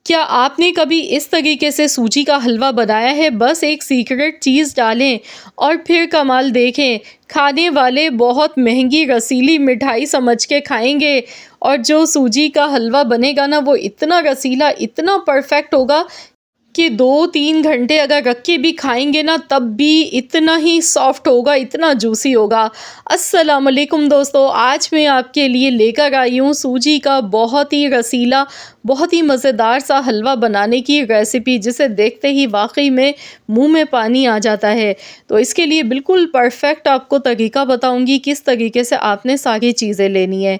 क्या आपने कभी इस तरीके से सूजी का हलवा बनाया है? बस एक सीक्रेट चीज़ डालें और फिर कमाल देखें। खाने वाले बहुत महँगी रसीली मिठाई समझ के खाएँगे और जो सूजी का हलवा बनेगा ना, वो इतना रसीला, इतना परफ़ेक्ट होगा कि 2-3 घंटे अगर रख के भी खाएँगे ना, तब भी इतना ही सॉफ्ट होगा, इतना जूसी होगा। अस्सलाम वालेकुम दोस्तों, आज मैं आपके लिए लेकर आई हूँ सूजी का बहुत ही रसीला, बहुत ही मज़ेदार सा हलवा बनाने की रेसिपी, जिसे देखते ही वाक़ई में मुँह में पानी आ जाता है। तो इसके लिए बिल्कुल परफ़ेक्ट आपको तरीका बताऊँगी, किस तरीके से आपने सारी चीज़ें लेनी है।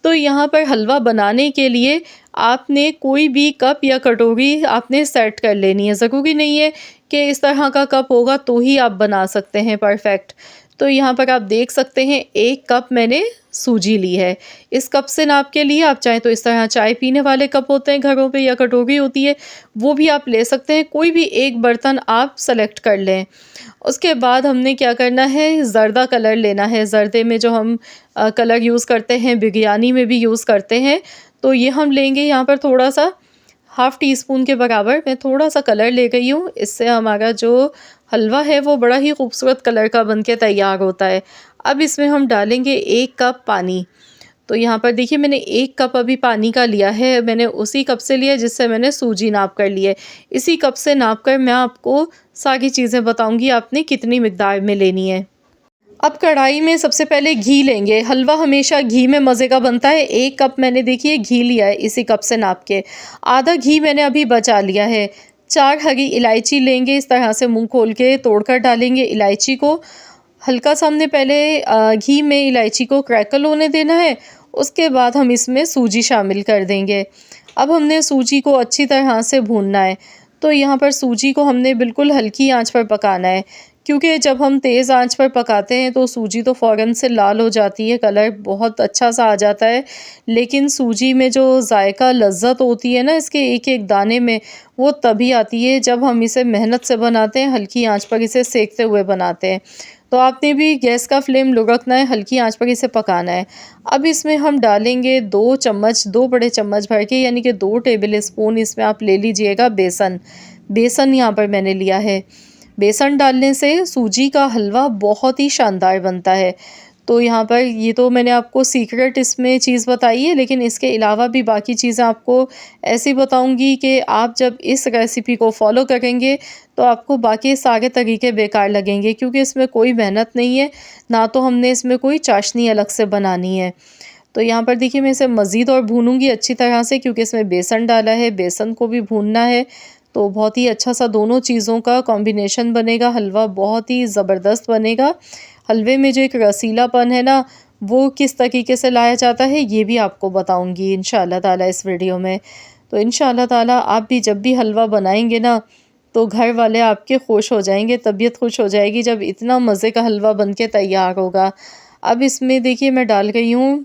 तो यहाँ पर हलवा बनाने के लिए आपने कोई भी कप या कटोरी आपने सेट कर लेनी है। ज़रूरी नहीं है कि इस तरह का कप होगा तो ही आप बना सकते हैं परफ़ेक्ट। तो यहाँ पर आप देख सकते हैं 1 कप मैंने सूजी ली है। इस कप से नाप के लिए आप चाहें तो इस तरह चाय पीने वाले कप होते हैं घरों पे या कटोरी होती है, वो भी आप ले सकते हैं। कोई भी एक बर्तन आप सेलेक्ट कर लें। उसके बाद हमने क्या करना है, ज़र्दा कलर लेना है। ज़र्दे में जो हम कलर यूज़ करते हैं, बिरयानी में भी यूज़ करते हैं। तो ये हम लेंगे यहाँ पर थोड़ा-सा, हाफ़ टी स्पून के बराबर मैं थोड़ा-सा कलर ले गई हूँ। इससे हमारा जो हलवा है वो बड़ा ही खूबसूरत कलर का बन के तैयार होता है। अब इसमें हम डालेंगे 1 कप पानी। तो यहाँ पर देखिए मैंने 1 कप अभी पानी का लिया है, मैंने उसी कप से लिया जिससे मैंने सूजी नाप कर ली है। इसी कप से नाप कर मैं आपको सारी चीज़ें बताऊँगी आपने कितनी मिक़दार में लेनी है। अब कढ़ाई में सबसे पहले घी लेंगे। हलवा हमेशा घी में मज़े का बनता है। 1 कप मैंने देखिए घी लिया है इसी कप से नाप के। आधा घी मैंने अभी बचा लिया है। 4 हरी इलायची लेंगे, इस तरह से मुँह खोल के तोड़कर डालेंगे इलायची को। हल्का सा हमने पहले घी में इलायची को क्रैकल होने देना है। उसके बाद हम इसमें सूजी शामिल कर देंगे। अब हमने सूजी को अच्छी तरह से भूनना है। तो यहाँ पर सूजी को हमने बिल्कुल हल्की आँच पर पकाना है, क्योंकि जब हम तेज़ आँच पर पकाते हैं तो सूजी तो फ़ौरन से लाल हो जाती है, कलर बहुत अच्छा-सा आ जाता है। लेकिन सूजी में जो ज़ायक़ा लज़्ज़त होती है ना इसके एक-एक दाने में, वो तभी आती है जब हम इसे मेहनत से बनाते हैं, हल्की आँच पर इसे सेंकते हुए बनाते हैं। तो आपने भी गैस का फ्लेम लो रखना है, हल्की आँच पर इसे पकाना है। अब इसमें हम डालेंगे 2 चम्मच, 2 बड़े चम्मच भर के, यानी कि 2 टेबल स्पून इसमें आप ले लीजिएगा बेसन। बेसन यहाँ पर मैंने लिया है। बेसन डालने से सूजी का हलवा बहुत ही शानदार बनता है। तो यहाँ पर ये तो मैंने आपको सीक्रेट इसमें चीज़ बताई है, लेकिन इसके अलावा भी बाकी चीज़ें आपको ऐसी बताऊँगी कि आप जब इस रेसिपी को फ़ॉलो करेंगे तो आपको बाकी सारे तरीके बेकार लगेंगे, क्योंकि इसमें कोई मेहनत नहीं है, ना तो हमने इसमें कोई चाशनी अलग से बनानी है। तो यहाँ पर देखिए मैं इसे मज़ीद और भूनूँगी अच्छी तरह से, क्योंकि इसमें बेसन डाला है, बेसन को भी भूनना है। तो बहुत ही अच्छा-सा दोनों चीज़ों का कॉम्बिनेशन बनेगा, हलवा बहुत ही ज़बरदस्त बनेगा। हलवे में जो एक रसीलापन है ना, वो किस तरीके से लाया जाता है, ये भी आपको बताऊँगी इंशाअल्लाह ताला इस वीडियो में। तो इंशाअल्लाह ताला आप भी जब भी हलवा बनाएँगे ना, तो घर वाले आपके खुश हो जाएँगे, तबीयत खुश हो जाएगी जब इतना मज़े का हलवा बन के तैयार होगा। अब इसमें देखिए मैं डाल रही हूँ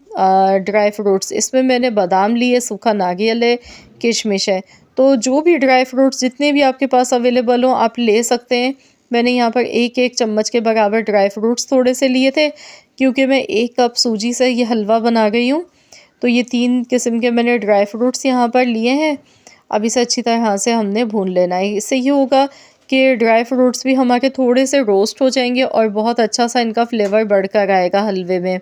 ड्राई फ्रूट्स। इसमें मैंने बादाम लिए, सूखा नारियल है, किशमिश है। तो जो भी ड्राई फ्रूट्स जितने भी आपके पास अवेलेबल हों आप ले सकते हैं। मैंने यहाँ पर 1-1 चम्मच के बराबर ड्राई फ्रूट्स थोड़े से लिए थे, क्योंकि मैं 1 कप सूजी से ये हलवा बना रही हूँ। तो ये 3 किस्म के मैंने ड्राई फ्रूट्स यहाँ पर लिए हैं। अब इसे अच्छी तरह से हमने भून लेना है। इससे ये होगा कि ड्राई फ्रूट्स भी हमारे थोड़े से रोस्ट हो जाएँगे और बहुत अच्छा-सा इनका फ्लेवर बढ़कर आएगा हलवे में।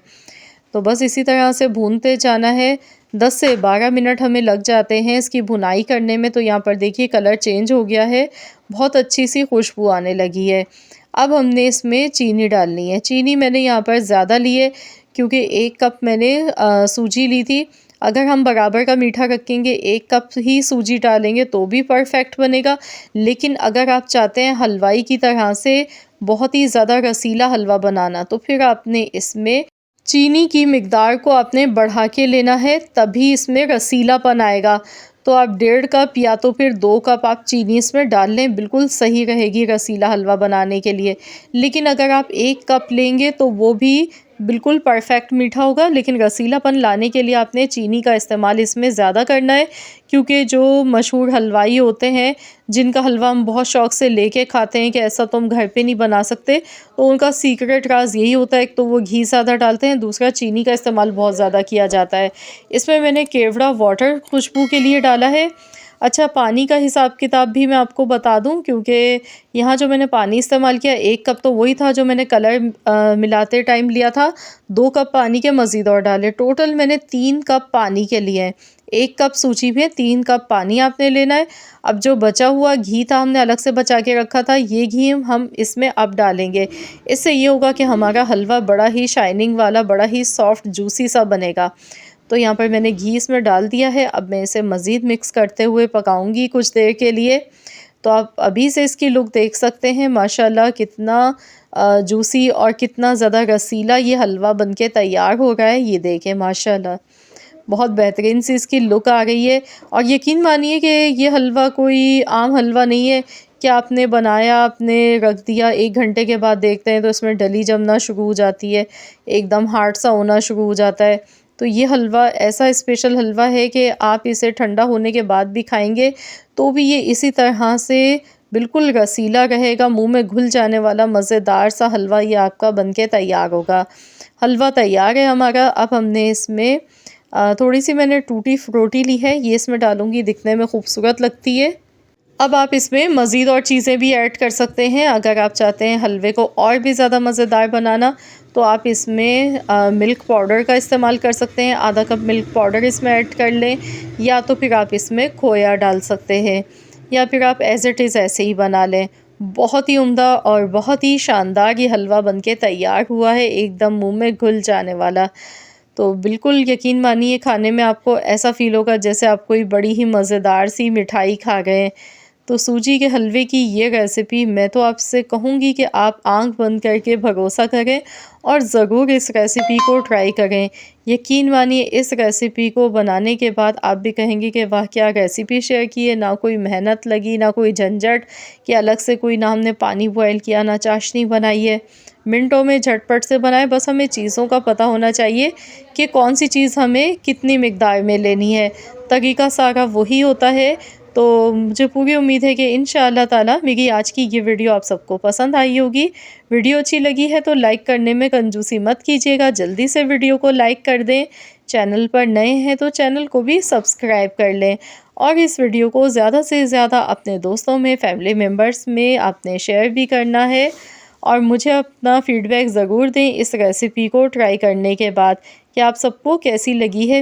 तो बस इसी तरह से भूनते जाना है। 10 से 12 मिनट हमें लग जाते हैं इसकी भुनाई करने में। तो यहाँ पर देखिए कलर चेंज हो गया है, बहुत अच्छी-सी खुशबू आने लगी है। अब हमने इसमें चीनी डालनी है। चीनी मैंने यहाँ पर ज़्यादा ली है, क्योंकि 1 कप मैंने सूजी ली थी। अगर हम बराबर का मीठा रखेंगे, 1 कप ही सूजी डालेंगे तो भी परफ़ेक्ट बनेगा। लेकिन अगर आप चाहते हैं हलवाई की तरह से बहुत ही ज़्यादा रसीला हलवा बनाना, तो फिर आपने इसमें चीनी की मिक़दार को आपने बढ़ा के लेना है, तभी इसमें रसीलापन आएगा। तो आप 1.5 कप या तो फिर 2 कप आप चीनी इसमें डाल लें, बिल्कुल सही रहेगी रसीला हलवा बनाने के लिए। लेकिन अगर आप 1 कप लेंगे तो वो भी बिल्कुल परफ़ेक्ट मीठा होगा, लेकिन रसीलापन लाने के लिए आपने चीनी का इस्तेमाल इसमें ज़्यादा करना है, क्योंकि जो मशहूर हलवाई होते हैं, जिनका हलवा हम बहुत शौक़ से लेके खाते हैं कि ऐसा तो हम घर पे नहीं बना सकते, तो उनका सीक्रेट राज़ यही होता है, एक तो वो घी ज़्यादा डालते हैं, दूसरा चीनी का इस्तेमाल बहुत ज़्यादा किया जाता है। इसमें मैंने केवड़ा वाटर खुशबू के लिए डाला है। अच्छा, पानी का हिसाब किताब भी मैं आपको बता दूं, क्योंकि यहाँ जो मैंने पानी इस्तेमाल किया 1 कप तो वही था जो मैंने कलर मिलाते टाइम लिया था। 2 कप पानी के मज़ीद और डाले, टोटल मैंने 3 कप पानी के लिए हैं। 1 कप सूजी में 3 कप पानी आपने लेना है। अब जो बचा हुआ घी था हमने अलग से बचा के रखा था, ये घी हम इसमें अब डालेंगे। इससे ये होगा कि हमारा हलवा बड़ा ही शाइनिंग वाला, बड़ा ही सॉफ्ट जूसी सा बनेगा। तो यहाँ पर मैंने घी इसमें डाल दिया है। अब मैं इसे मज़ीद मिक्स करते हुए पकाऊंगी कुछ देर के लिए। तो आप अभी से इसकी लुक देख सकते हैं, माशाल्लाह कितना जूसी और कितना ज़्यादा रसीला ये हलवा बनके तैयार हो रहा है। ये देखें माशाल्लाह, बहुत बेहतरीन सी इसकी लुक आ रही है। और यकीन मानिए कि ये हलवा कोई आम हलवा नहीं है कि आपने बनाया, आपने रख दिया, 1 घंटे के बाद देखते हैं तो इसमें डली जमना शुरू हो जाती है, एकदम हार्ड सा होना शुरू हो जाता है। तो ये हलवा ऐसा स्पेशल हलवा है कि आप इसे ठंडा होने के बाद भी खाएंगे तो भी ये इसी तरह से बिल्कुल रसीला रहेगा, मुंह में घुल जाने वाला मज़ेदार सा हलवा ये आपका बनके तैयार होगा। हलवा तैयार है हमारा। अब हमने इसमें थोड़ी सी मैंने टूटी फ्रूटी ली है, ये इसमें डालूंगी, दिखने में खूबसूरत लगती है। अब आप इसमें मज़ीद और चीज़ें भी ऐड कर सकते हैं। अगर आप चाहते हैं हलवे को और भी ज़्यादा मज़ेदार बनाना तो आप इसमें मिल्क पाउडर का इस्तेमाल कर सकते हैं। आधा कप मिल्क पाउडर इसमें ऐड कर लें, या तो फिर आप इसमें खोया डाल सकते हैं, या फिर आप एज़ इट इज़ ऐसे ही बना लें। बहुत ही उम्दा और बहुत ही शानदार ये हलवा बनके तैयार हुआ है, एकदम मुंह में घुल जाने वाला। तो बिल्कुल यकीन मानिए, खाने में आपको ऐसा फ़ील होगा जैसे आप कोई बड़ी ही मज़ेदार सी मिठाई खा गए हैं। तो सूजी के हलवे की ये रेसिपी मैं तो आपसे कहूँगी कि आप आंख बंद करके भरोसा करें और ज़रूर इस रेसिपी को ट्राई करें। यकीन मानिए, इस रेसिपी को बनाने के बाद आप भी कहेंगे कि वाह क्या रेसिपी शेयर की है, ना कोई मेहनत लगी, ना कोई झंझट कि अलग से कोई, ना हमने पानी बॉयल किया, ना चाशनी बनाई है। मिनटों में झटपट से बनाए, बस हमें चीज़ों का पता होना चाहिए कि कौन सी चीज़ हमें कितनी मिकदार में लेनी है। तरीका सारा वही होता है। तो मुझे पूरी उम्मीद है कि इंशाअल्लाह ताला मेरी आज की ये वीडियो आप सबको पसंद आई होगी। वीडियो अच्छी लगी है तो लाइक करने में कंजूसी मत कीजिएगा, जल्दी से वीडियो को लाइक कर दें। चैनल पर नए हैं तो चैनल को भी सब्सक्राइब कर लें, और इस वीडियो को ज़्यादा से ज़्यादा अपने दोस्तों में, फैमिली मेम्बर्स में आपने शेयर भी करना है। और मुझे अपना फ़ीडबैक ज़रूर दें इस रेसिपी को ट्राई करने के बाद कि आप सबको कैसी लगी है।